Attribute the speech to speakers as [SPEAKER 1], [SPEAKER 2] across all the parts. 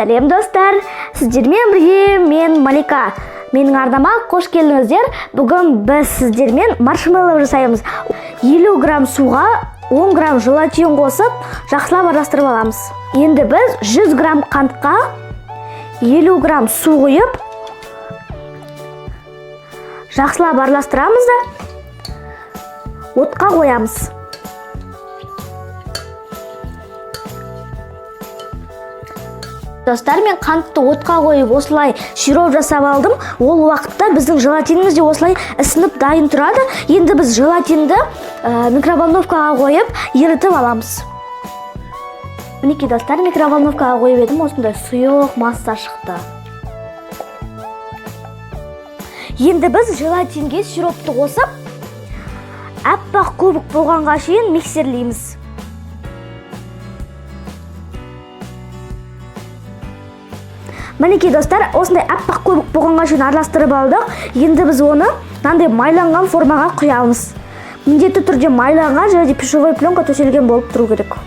[SPEAKER 1] Сәлем достар, сіздермен бірге мен Малика. Менің арнама қош келдіңіздер. Бүгін біз сіздермен маршмеллоу жасаймыз. 50 грамм суға 10 грамм желатин қосып, жақсылап араластырып аламыз. Енді біз 100 грамм қантқа 50 грамм су құйып, жақсылап араластырамыз да отқа қоямыз. Достар, мен қантты отқа қойып осылай сироп жасап алдым. Ол уақытта біздің желатиніміз де осылай ісініп дайын тұрады. Енді біз желатинді микроволновкаға қойып ерітіп аламыз. Мінекей достар, микроволновкаға қойып едім, осындай сұйық масса шықты. Енді біз желатинге сиропты қосып, аппақ көбік болғанға шейін миксерлейміз. Мінекей достар, осындай аппақ көбік болғанға шейін араластырып алдық. Енді біз оны мынандай майланған формаға құямыз. Міндетті түрде майланған және пищевой пленка төселген болып тұру керек.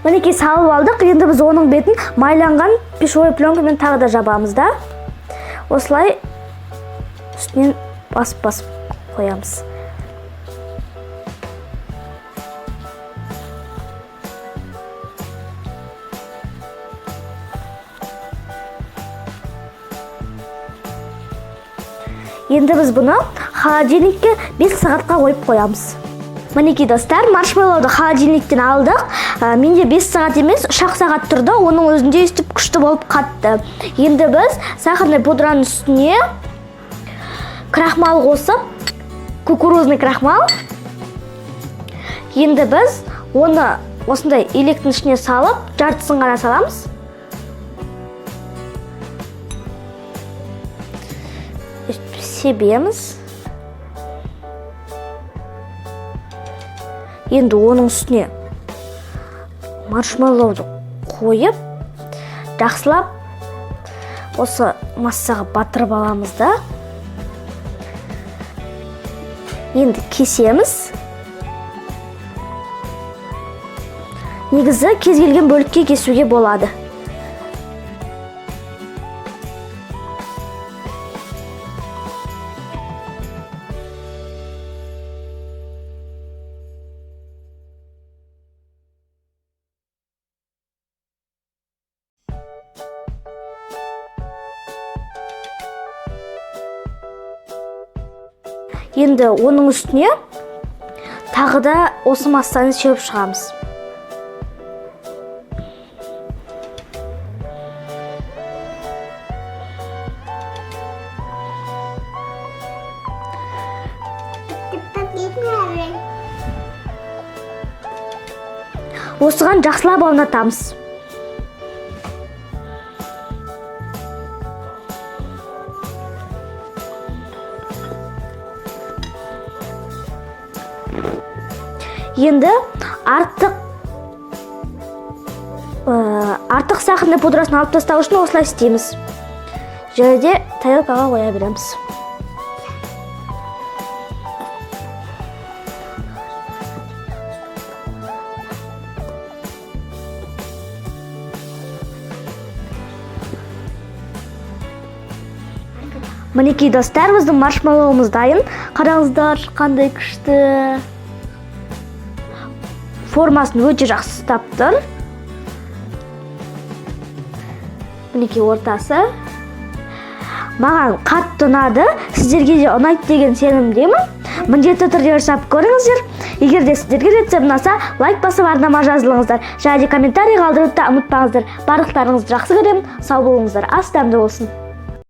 [SPEAKER 1] Мінекей салып алдық. Енді біз оның бетін майланған пищевой пленкамен тағы да жабамыз да. Осылай үстінен басып қоямыз. Енді біз бұны холодильникке 5 сағатқа қойып қоямыз. Мінекей достар, маршмеллоуды холодильниктен алдық. Менде 5 сағат емес, 3 сағат тұрды. Оның өзінде өстіп күшті болып қатты. Енді біз сахарный пудраның үстіне крахмал қосып, кукурузный крахмал. Енді біз оны осындай електің ішіне салып, жартысын ғана саламыз. Себеміз. Енді оның үстіне маршмеллоуды қойып, жақсылап осы массаға батырып аламыз да. Енді кесеміз. Негізі кез келген бөлікке кесуге болады. Енді оның үстіне тағы да осы массаны сеуіп шығамыз. Осыған жақсылап орнатамыз. Енді артық сахарный пудрасын алып тастау үшін осылай істейміз. Және де тарелкаға қоя береміз. Мінекей достар, біздің маршмеллоуымыз дайын. Қараңыздар, қандай күшті. Формасын өте жақсы ұстап тұр. Мінекей ортасы. Маған қатты ұнады. Сіздерге де ұнайды деген сенімдемін. Міндетті түрде жасап көріңіздер. Егер де сіздерге рецепт ұнаса, лайк басып арнама жазылыңыздар. Және комментарий қалдыруды да ұмытпаңыздар. Барлықтарыңызды жақсы көремін. Сау болыңыздар. Ас дәмді болсын.